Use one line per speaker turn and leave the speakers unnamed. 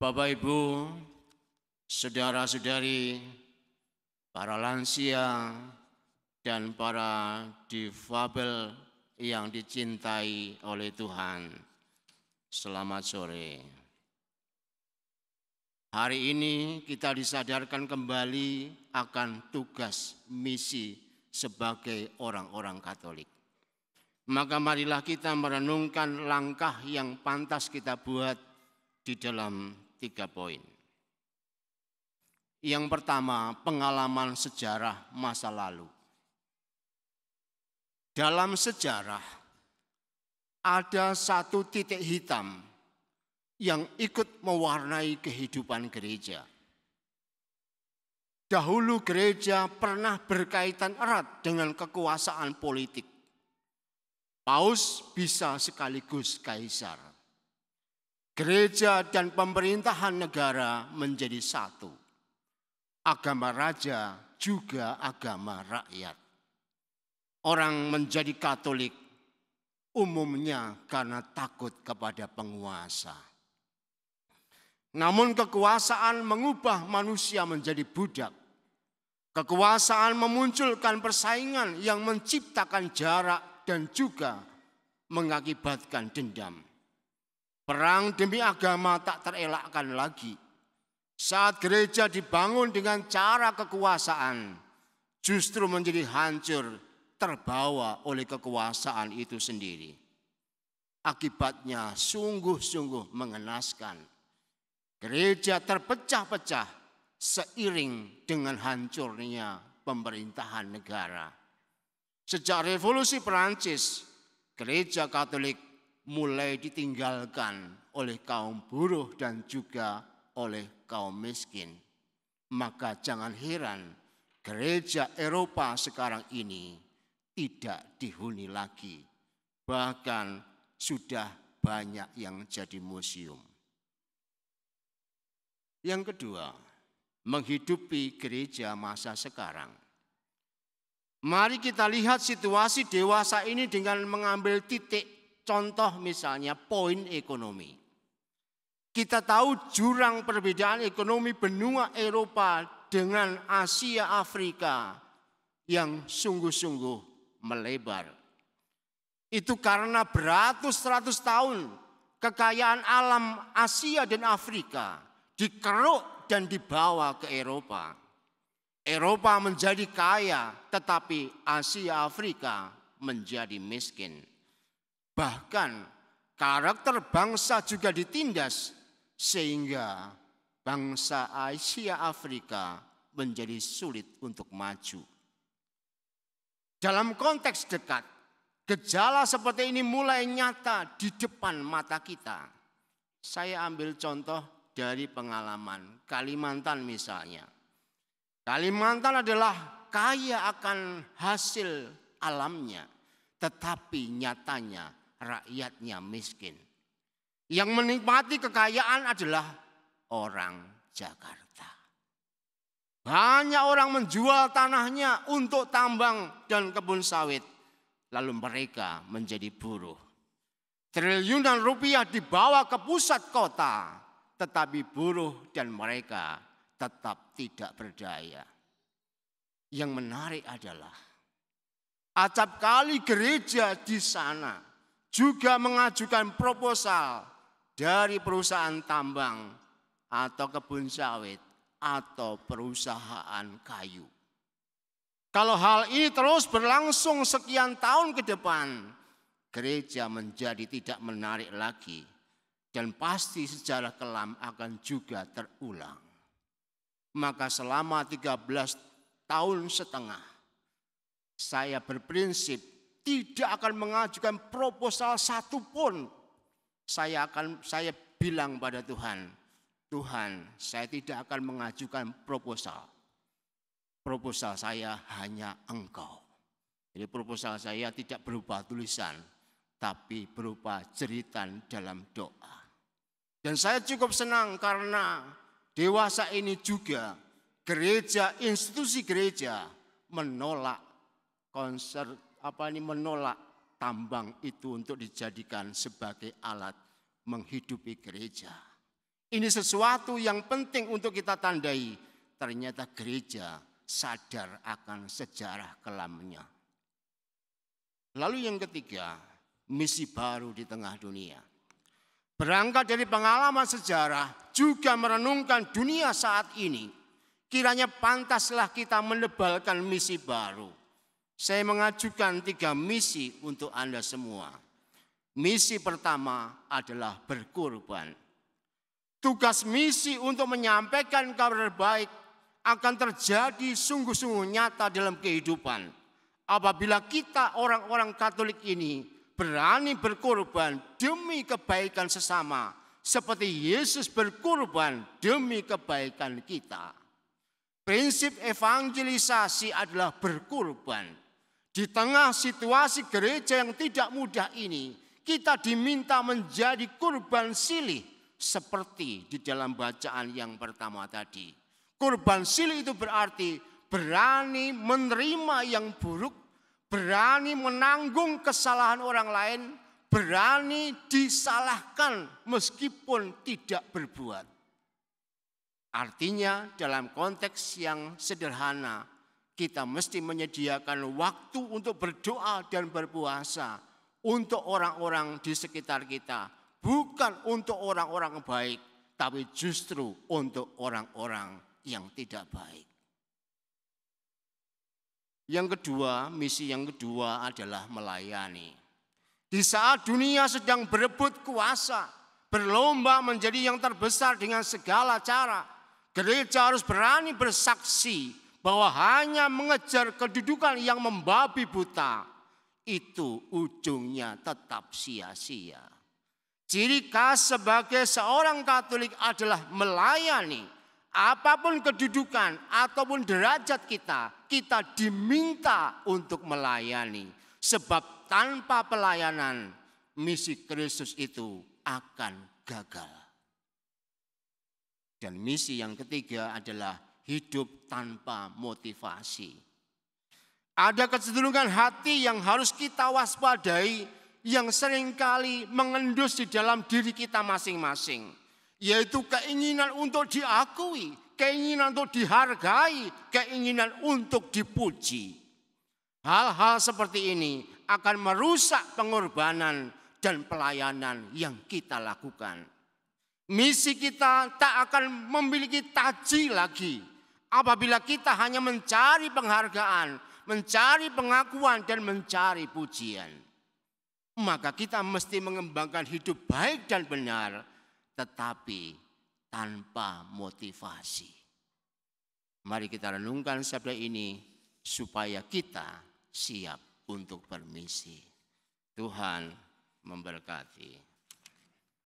Bapak Ibu, saudara-saudari, para lansia, dan para difabel yang dicintai oleh Tuhan. Selamat sore. Hari ini kita disadarkan kembali akan tugas misi sebagai orang-orang Katolik. Maka marilah kita merenungkan langkah yang pantas kita buat di dalam 3 poin. Yang pertama, pengalaman sejarah masa lalu. Dalam sejarah ada satu titik hitam yang ikut mewarnai kehidupan gereja. Dahulu gereja pernah berkaitan erat dengan kekuasaan politik. Paus bisa sekaligus kaisar. Gereja dan pemerintahan negara menjadi satu. Agama raja juga agama rakyat. Orang menjadi Katolik umumnya karena takut kepada penguasa. Namun kekuasaan mengubah manusia menjadi budak. Kekuasaan memunculkan persaingan yang menciptakan jarak dan juga mengakibatkan dendam. Perang demi agama tak terelakkan lagi. Saat gereja dibangun dengan cara kekuasaan, justru menjadi hancur terbawa oleh kekuasaan itu sendiri. Akibatnya sungguh-sungguh mengenaskan. Gereja terpecah-pecah seiring dengan hancurnya pemerintahan negara. Sejak revolusi Perancis, gereja Katolik mulai ditinggalkan oleh kaum buruh dan juga oleh kaum miskin. Maka jangan heran gereja Eropa sekarang ini tidak dihuni lagi. Bahkan sudah banyak yang jadi museum. Yang kedua, menghidupi gereja masa sekarang. Mari kita lihat situasi dewasa ini dengan mengambil titik contoh misalnya poin ekonomi. Kita tahu jurang perbedaan ekonomi benua Eropa dengan Asia Afrika yang sungguh-sungguh melebar. Itu karena beratus-ratus tahun kekayaan alam Asia dan Afrika dikeruk dan dibawa ke Eropa. Eropa menjadi kaya, tetapi Asia Afrika menjadi miskin. Bahkan karakter bangsa juga ditindas, sehingga bangsa Asia Afrika menjadi sulit untuk maju. Dalam konteks dekat, gejala seperti ini mulai nyata di depan mata kita. Saya ambil contoh dari pengalaman Kalimantan misalnya. Kalimantan adalah kaya akan hasil alamnya, tetapi nyatanya rakyatnya miskin. Yang menikmati kekayaan adalah orang Jakarta. Banyak orang menjual tanahnya untuk tambang dan kebun sawit, lalu mereka menjadi buruh. Triliunan rupiah dibawa ke pusat kota, tetapi buruh dan mereka tetap tidak berdaya. Yang menarik adalah acap kali gereja di sana juga mengajukan proposal dari perusahaan tambang atau kebun sawit atau perusahaan kayu. Kalau hal ini terus berlangsung sekian tahun ke depan, gereja menjadi tidak menarik lagi dan pasti sejarah kelam akan juga terulang. Maka selama 13,5 tahun saya berprinsip tidak akan mengajukan proposal satupun. Saya bilang pada Tuhan, Tuhan, saya tidak akan mengajukan proposal. Proposal saya hanya Engkau. Jadi proposal saya tidak berupa tulisan, tapi berupa jeritan dalam doa. Dan saya cukup senang karena dewasa ini juga gereja, institusi gereja menolak menolak tambang itu untuk dijadikan sebagai alat menghidupi gereja. Ini sesuatu yang penting untuk kita tandai. Ternyata gereja sadar akan sejarah kelamnya. Lalu yang ketiga, misi baru di tengah dunia. Berangkat dari pengalaman sejarah, juga merenungkan dunia saat ini. Kiranya pantaslah kita menebalkan misi baru. Saya mengajukan 3 misi untuk Anda semua. Misi pertama adalah berkorban. Tugas misi untuk menyampaikan kabar baik akan terjadi sungguh-sungguh nyata dalam kehidupan. Apabila kita orang-orang Katolik ini berani berkorban demi kebaikan sesama, seperti Yesus berkorban demi kebaikan kita. Prinsip evangelisasi adalah berkorban. Di tengah situasi gereja yang tidak mudah ini, kita diminta menjadi korban silih. Seperti di dalam bacaan yang pertama tadi. Korban silih itu berarti berani menerima yang buruk, berani menanggung kesalahan orang lain, berani disalahkan meskipun tidak berbuat. Artinya dalam konteks yang sederhana, kita mesti menyediakan waktu untuk berdoa dan berpuasa untuk orang-orang di sekitar kita. Bukan untuk orang-orang baik, tapi justru untuk orang-orang yang tidak baik. Yang kedua, misi yang kedua adalah melayani. Di saat dunia sedang berebut kuasa, berlomba menjadi yang terbesar dengan segala cara, gereja harus berani bersaksi bahwa hanya mengejar kedudukan yang membabi buta, itu ujungnya tetap sia-sia. Ciri khas sebagai seorang Katolik adalah melayani. Apapun kedudukan ataupun derajat kita, kita diminta untuk melayani. Sebab tanpa pelayanan, misi Kristus itu akan gagal. Dan misi yang ketiga adalah hidup tanpa motivasi. Ada kecenderungan hati yang harus kita waspadai, yang seringkali mengendus di dalam diri kita masing-masing. Yaitu keinginan untuk diakui, keinginan untuk dihargai, keinginan untuk dipuji. Hal-hal seperti ini akan merusak pengorbanan dan pelayanan yang kita lakukan. Misi kita tak akan memiliki taji lagi apabila kita hanya mencari penghargaan, mencari pengakuan dan mencari pujian. Maka kita mesti mengembangkan hidup baik dan benar, tetapi tanpa motivasi. Mari kita renungkan sabda ini supaya kita siap untuk bermisi. Tuhan memberkati.